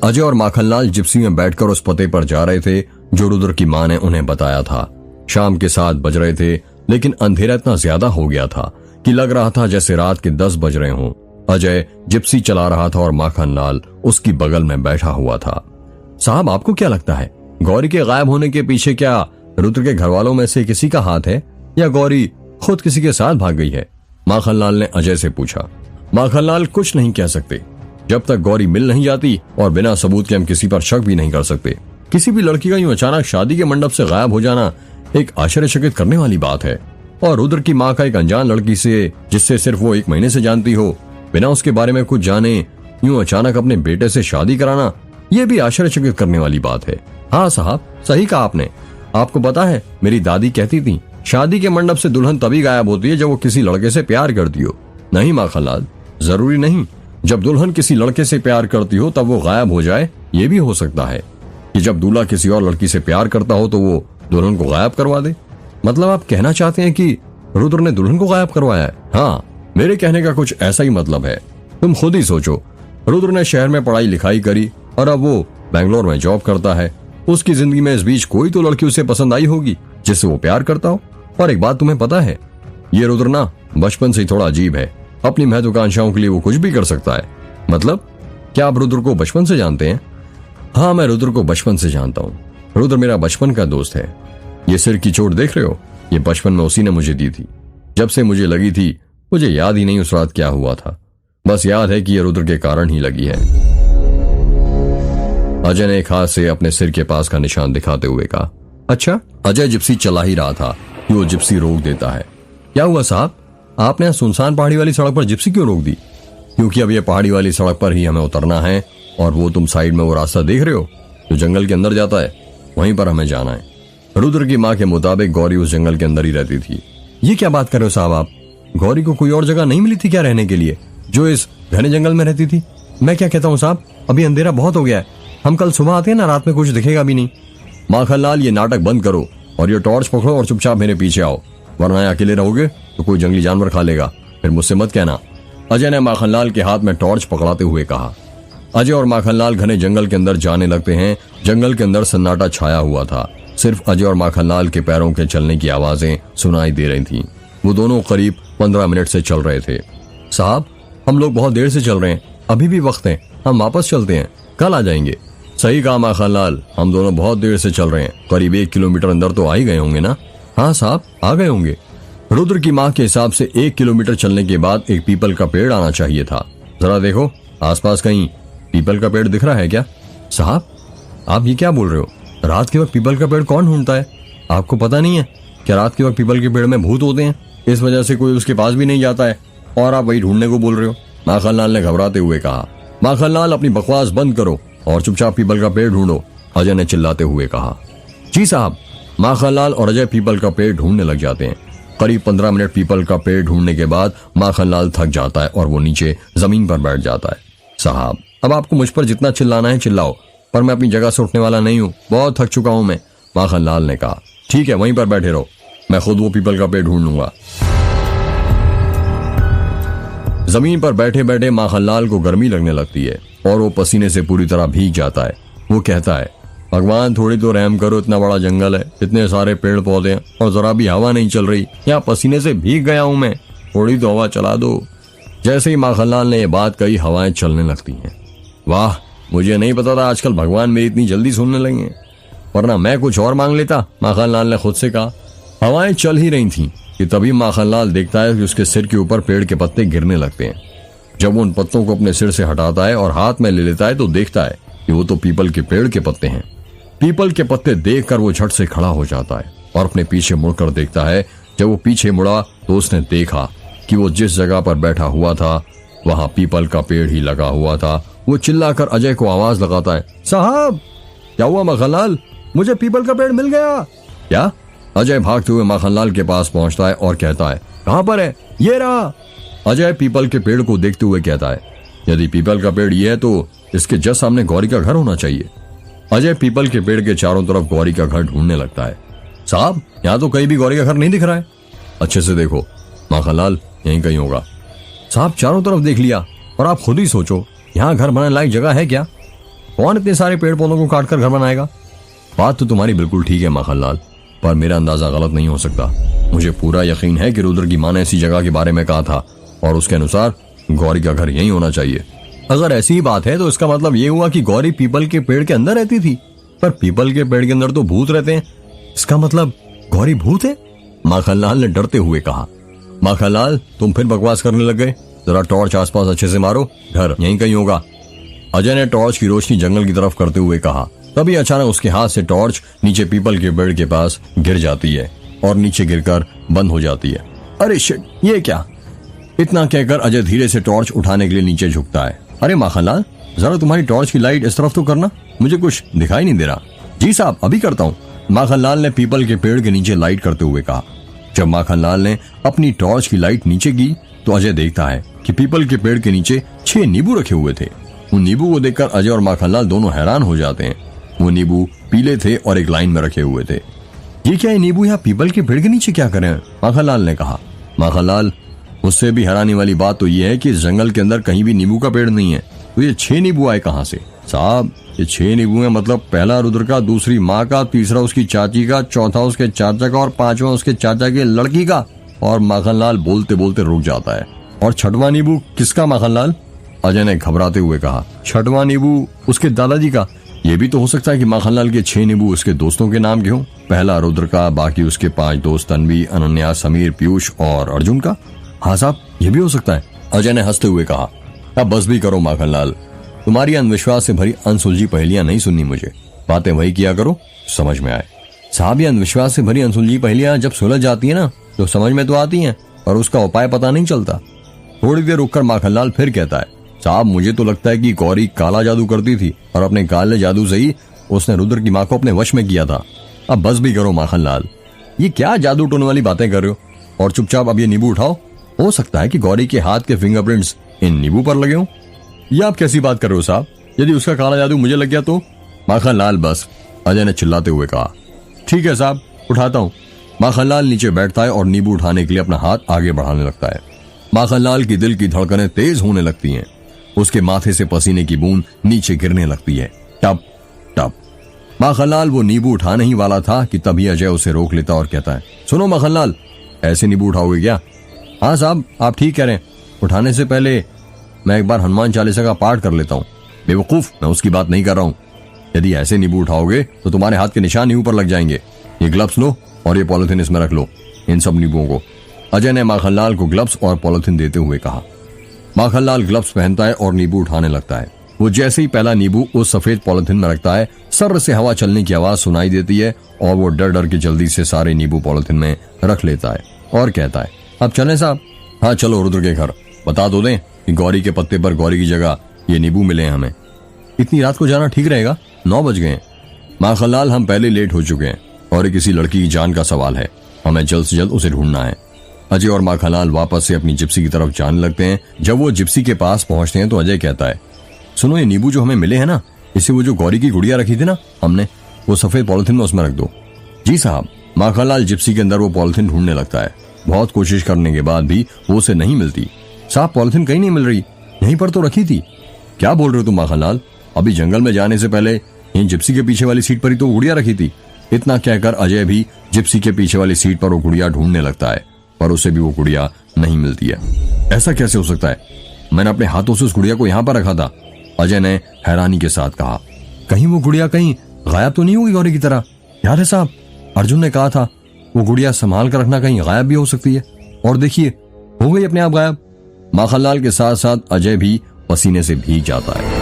अजय और माखनलाल जिप्सी में बैठकर उस पते पर जा रहे थे जो रुद्र की मां ने उन्हें बताया था। शाम के 7 बज रहे थे, लेकिन अंधेरा इतना ज्यादा हो गया था कि लग रहा था जैसे रात के 10 बज रहे हों। अजय जिप्सी चला रहा था और माखनलाल उसकी बगल में बैठा हुआ था। साहब, आपको क्या लगता है, गौरी के गायब होने के पीछे क्या रुद्र के घर वालों में से किसी का हाथ है या गौरी खुद किसी के साथ भाग गई है? माखनलाल ने अजय से पूछा। माखनलाल, कुछ नहीं कह सकते। जब तक गौरी मिल नहीं जाती और बिना सबूत के हम किसी पर शक भी नहीं कर सकते। किसी भी लड़की का यूं अचानक शादी के मंडप से गायब हो जाना एक आश्चर्यचकित करने वाली बात है। और रुद्र की मां का एक अनजान लड़की से, जिससे सिर्फ वो 1 महीने से जानती हो, बिना उसके बारे में कुछ जाने यूं अचानक अपने बेटे से शादी कराना, ये भी आश्चर्यचकित करने वाली बात है। हाँ साहब, सही कहा आपने। आपको पता है, मेरी दादी कहती थी शादी के मंडप से दुल्हन तभी गायब होती है जब वो किसी लड़के से प्यार करती हो। नहीं माखनलाल, जरूरी नहीं जब दुल्हन किसी लड़के से प्यार करती हो तब वो गायब हो जाए। ये भी हो सकता है कि जब दूल्हा किसी और लड़की से प्यार करता हो तो वो दुल्हन को गायब करवा दे। मतलब आप कहना चाहते हैं कि रुद्र ने दुल्हन को गायब करवाया है? हाँ, मेरे कहने का कुछ ऐसा ही मतलब है। तुम खुद ही सोचो, रुद्र ने शहर में पढ़ाई लिखाई करी और अब वो बेंगलोर में जॉब करता है। उसकी जिंदगी में इस बीच कोई तो लड़की उसे पसंद आई होगी जिससे वो प्यार करता हो। और एक बात तुम्हें पता है, ये रुद्र ना बचपन से ही थोड़ा अजीब है। अपनी महत्वाकांक्षाओं के लिए वो कुछ भी कर सकता है। मतलब, क्या आप रुद्र को बचपन से जानते हैं? हाँ, मैं रुद्र को बचपन से जानता हूँ। रुद्र मेरा बचपन का दोस्त है। ये सिर की चोट देख रहे हो, ये बचपन में उसी ने मुझे दी थी। जब से मुझे लगी थी, मुझे याद ही नहीं उस रात क्या हुआ था। बस याद है कि ये रुद्र के कारण ही लगी है। अजय ने एक हाथ से अपने सिर के पास का निशान दिखाते हुए कहा। अच्छा। अजय जिप्सी चला ही रहा था कि वो जिप्सी रोक देता है। क्या हुआ साहब, आपने यहाँ सुनसान पहाड़ी वाली सड़क पर जिप्सी क्यों रोक दी? क्योंकि अब ये पहाड़ी वाली सड़क पर ही हमें उतरना है और वो तुम साइड में वो रास्ता देख रहे हो जो जंगल के अंदर जाता है, वहीं पर हमें जाना है। रुद्र की मां के मुताबिक गौरी उस जंगल के अंदर ही रहती थी। ये क्या बात कर रहे हो साहब आप? गौरी को कोई और जगह नहीं मिली थी क्या रहने के लिए जो इस घने जंगल में रहती थी? मैं क्या कहता हूँ साहब, अभी अंधेरा बहुत हो गया है। हम कल सुबह आते हैं ना, रात में कुछ दिखेगा भी नहीं। माखनलाल, ये नाटक बंद करो और ये टॉर्च पकड़ो और चुपचाप मेरे पीछे आओ, वरना अकेले रहोगे तो कोई जंगली जानवर खा लेगा, फिर मुझसे मत कहना। अजय ने माखनलाल के हाथ में टॉर्च पकड़ाते हुए कहा। अजय और माखनलाल घने जंगल के अंदर जाने लगते हैं। जंगल के अंदर सन्नाटा छाया हुआ था। सिर्फ अजय और माखनलाल के पैरों के चलने की आवाजें सुनाई दे रही थीं। वो दोनों करीब 15 मिनट से चल रहे थे। साहब, हम लोग बहुत देर से चल रहे हैं, अभी भी वक्त है, हम वापस चलते हैं, कल आ जाएंगे। सही कहा माखनलाल, हम दोनों बहुत देर से चल रहे हैं, करीब 1 किलोमीटर अंदर तो आ ही गए होंगे ना? हाँ साहब, आ गए होंगे। रुद्र की मां के हिसाब से 1 किलोमीटर चलने के बाद एक पीपल का पेड़ आना चाहिए था। जरा देखो आसपास कहीं पीपल का पेड़ दिख रहा है क्या? साहब, आप ये क्या बोल रहे हो? रात के वक्त पीपल का पेड़ कौन ढूंढता है? आपको पता नहीं है क्या रात के वक्त पीपल के पेड़ में भूत होते हैं? इस वजह से कोई उसके पास भी नहीं जाता है और आप वही ढूंढने को बोल रहे हो? माखनलाल ने घबराते हुए कहा। माखनलाल, अपनी बकवास बंद करो और चुपचाप पीपल का पेड़ ढूंढो, अजय ने चिल्लाते हुए कहा। जी साहब। माखनलाल और अजय पीपल का पेड़ ढूंढने लग जाते हैं। करीब 15 मिनट पीपल का पेड़ ढूंढने के बाद माखनलाल थक जाता है और वो नीचे जमीन पर बैठ जाता है। साहब, अब आपको मुझ पर जितना चिल्लाना है चिल्लाओ, पर मैं अपनी जगह से उठने वाला नहीं हूँ, बहुत थक चुका हूं मैं, माखनलाल ने कहा। ठीक है, वहीं पर बैठे रहो, मैं खुद वो पीपल का पेड़ ढूंढ लूंगा। जमीन पर बैठे बैठे माखनलाल को गर्मी लगने लगती है और वो पसीने से पूरी तरह भीग जाता है। वो कहता है, भगवान थोड़ी तो रहम करो, इतना बड़ा जंगल है, इतने सारे पेड़ पौधे हैं और जरा भी हवा नहीं चल रही, यहाँ पसीने से भीग गया हूं मैं, थोड़ी तो हवा चला दो। जैसे ही माखनलाल ने ये बात कही, हवाएं चलने लगती हैं। वाह, मुझे नहीं पता था आजकल भगवान मेरी इतनी जल्दी सुनने लगे हैं, वरना मैं कुछ और मांग लेता, माखनलाल ने खुद से कहा। हवाएं चल ही रही थीं कि तभी माखनलाल देखता है कि उसके सिर के ऊपर पेड़ के पत्ते गिरने लगते हैं। जब वो उन पत्तों को अपने सिर से हटाता है और हाथ में ले लेता है तो देखता है कि वो तो पीपल के पेड़ के पत्ते हैं। पीपल के पत्ते देखकर वो झट से खड़ा हो जाता है और अपने पीछे मुड़कर देखता है। जब वो पीछे मुड़ा तो उसने देखा कि वो जिस जगह पर बैठा हुआ था वहां पीपल का पेड़ ही लगा हुआ था। वो चिल्लाकर अजय को आवाज लगाता है, साहब, क्या हुआ माखनलाल, मुझे पीपल का पेड़ मिल गया। क्या? अजय भागते हुए माखनलाल के पास पहुंचता है और कहता है, कहां पर है? ये रहा। अजय पीपल के पेड़ को देखते हुए कहता है, यदि पीपल का पेड़ ये है तो इसके जस्ट सामने गौरी का घर होना चाहिए। अजय पीपल के पेड़ के चारों तरफ गौरी का घर ढूंढने लगता है। साहब, यहाँ तो कहीं भी गौरी का घर नहीं दिख रहा है। अच्छे से देखो माखनलाल, यहीं कहीं होगा। साहब, चारों तरफ देख लिया और आप खुद ही सोचो, यहाँ घर बनाने लायक जगह है क्या? कौन इतने सारे पेड़ पौधों को काटकर घर बनाएगा? बात तो तुम्हारी बिल्कुल ठीक है माखनलाल, पर मेरा अंदाजा गलत नहीं हो सकता। मुझे पूरा यकीन है कि रुद्र की माँ ने ऐसी जगह के बारे में कहा था और उसके अनुसार गौरी का घर यहीं होना चाहिए। अगर ऐसी ही बात है तो इसका मतलब ये हुआ कि गौरी पीपल के पेड़ के अंदर रहती थी, पर पीपल के पेड़ के अंदर तो भूत रहते हैं। इसका मतलब गौरी भूत है? माखनलाल ने डरते हुए कहा। माखनलाल, तुम फिर बकवास करने लग गए। जरा टॉर्च आसपास अच्छे से मारो, घर यहीं कहीं होगा। अजय ने टॉर्च की रोशनी जंगल की तरफ करते हुए कहा। तभी अचानक उसके हाथ से टॉर्च नीचे पीपल के पेड़ के पास गिर जाती है और नीचे गिरकर बंद हो जाती है। अरे शिट, ये क्या? इतना कहकर अजय धीरे से टॉर्च उठाने के लिए नीचे झुकता है। अरे माखनलाल, जरा तुम्हारी टॉर्च की लाइट इस तरफ तो करना, मुझे कुछ दिखाई नहीं दे रहा। जी साहब, अभी करता हूँ, माखनलाल ने पीपल के पेड़ के नीचे लाइट करते हुए कहा। जब माखनलाल ने अपनी टॉर्च की लाइट नीचे की तो अजय देखता है कि पीपल के पेड़ के नीचे 6 नींबू रखे हुए थे। उन नींबू को देखकर अजय और माखनलाल दोनों हैरान हो जाते हैं। वो नींबू पीले थे और एक लाइन में रखे हुए थे। ये क्या, ये नींबू यहाँ पीपल के पेड़ के नीचे क्या करें? माखनलाल ने कहा। माखनलाल, उससे भी हैरानी वाली बात तो ये है कि इस जंगल के अंदर कहीं भी नींबू का पेड़ नहीं है, तो ये 6 नींबू आए कहाँ से? साहब, ये 6 नींबू है, मतलब पहला रुद्र का, दूसरी माँ का, तीसरा उसकी चाची का, चौथा उसके चाचा का और 5वां उसके चाचा के लड़की का। और माखनलाल बोलते बोलते रुक जाता है। और 6वां नींबू किसका माखनलाल? अजय ने घबराते हुए कहा। 6वां नींबू उसके दादाजी का। ये भी तो हो सकता है कि माखनलाल के 6 नींबू उसके दोस्तों के नाम के हों। पहला रुद्र का, बाकी उसके 5 दोस्त तन्वी, अनन्या, समीर, पीयूष और अर्जुन का। हाँ साहब, ये भी हो सकता है, अजय ने हंसते हुए कहा। अब बस भी करो माखनलाल, तुम्हारी अंधविश्वास से भरी अनसुलझी पहेलियां नहीं सुननी मुझे। बातें वही किया करो, समझ में आए। साहब, ये अंधविश्वास से भरी अनसुलझी पहेलियां जब सुलझ जाती है ना, तो समझ में तो आती हैं, पर उसका उपाय पता नहीं चलता। थोड़ी देर रुककर माखनलाल फिर कहता है। साहब, मुझे तो लगता है कि गौरी काला जादू करती थी और अपने काले जादू से ही उसने रुद्र की माँ को अपने वश में किया था। अब बस भी करो माखनलाल, ये क्या जादू टोने वाली बातें कर रहे हो? और चुपचाप अब ये नींबू उठाओ। हो सकता है कि गौरी के हाथ के फिंगरप्रिंट्स इन नींबू पर लगे हों। ये आप कैसी बात कर रहे हो साहब? यदि उसका काला जादू मुझे लग गया तो? माखनलाल, बस, अजय ने चिल्लाते हुए कहा। ठीक है साहब, उठाता हूँ। माखनलाल नीचे बैठता है और नींबू उठाने के लिए अपना हाथ आगे बढ़ाने लगता है। माखनलाल की दिल की धड़कनें तेज होने लगती हैं। उसके माथे से पसीने की बूंद नीचे गिरने लगती है। टप टप। माखनलाल वो नींबू उठाने ही वाला था कि तभी अजय उसे रोक लेता और कहता है, सुनो माखनलाल, ऐसे नींबू उठाओगे क्या? हाँ साहब, आप ठीक कह रहे हैं, उठाने से पहले मैं एक बार हनुमान चालीसा का पाठ कर लेता हूँ। बेवकूफ, मैं उसकी बात नहीं कर रहा हूँ। यदि ऐसे नींबू उठाओगे तो तुम्हारे हाथ के निशान ही ऊपर लग जाएंगे। ये ग्लव्स लो और ये पॉलिथीन इसमें रख लो, इन सब नींबुओं को। अजय ने माखनलाल को ग्लव्स और पॉलिथीन देते हुए कहा। माखनलाल ग्लव्स पहनता है और नींबू उठाने लगता है। वो जैसे ही पहला नींबू उस सफेद पॉलिथीन में रखता है, सर्र से हवा चलने की आवाज सुनाई देती है और वो डर डर के जल्दी से सारे नींबू पॉलिथीन में रख लेता है और कहता है, अब चलें साहब? हाँ चलो रुद्र के घर। बता दो दें कि गौरी के पत्ते पर गौरी की जगह ये नींबू मिले हैं हमें। इतनी रात को जाना ठीक रहेगा? 9 बज गए। माखनलाल, हम पहले लेट हो चुके हैं और ये किसी लड़की की जान का सवाल है, हमें जल्द से जल्द उसे ढूंढना है। अजय और माखनलाल वापस से अपनी जिप्सी की तरफ जाने लगते हैं। जब वो जिप्सी के पास पहुंचते हैं तो अजय कहता है, सुनो, ये नींबू जो हमें मिले हैं ना, इसे वो जो गौरी की गुड़िया रखी थी ना हमने, वो सफेद पॉलिथीन में उसमें रख दो। जी साहब। माखनलाल जिप्सी के अंदर वो पॉलिथीन ढूंढने लगता है। बहुत कोशिश करने के बाद भी वो उसे नहीं मिलती। साहब, पॉलिथीन कहीं नहीं मिल रही, यहीं पर तो रखी थी। क्या बोल रहे हो तुम माखनलाल? अभी जंगल में जाने से पहले यहीं जिप्सी के पीछे वाली सीट पर ही तो गुड़िया रखी थी। इतना कहकर अजय भी जिप्सी के पीछे वाली सीट पर वो गुड़िया ढूंढने लगता है, पर उसे भी वो गुड़िया नहीं मिलती है। ऐसा कैसे हो सकता है? मैंने अपने हाथों से उस गुड़िया को यहाँ पर रखा था, अजय ने हैरानी के साथ कहा। कहीं वो गुड़िया कहीं गायब तो नहीं होगी गौरी की तरह? याद है साहब, अर्जुन ने कहा था वो गुड़िया संभाल कर रखना, कहीं गायब भी हो सकती है। और देखिए, हो गई अपने आप गायब। माखनलाल के साथ साथ अजय भी पसीने से भीग जाता है।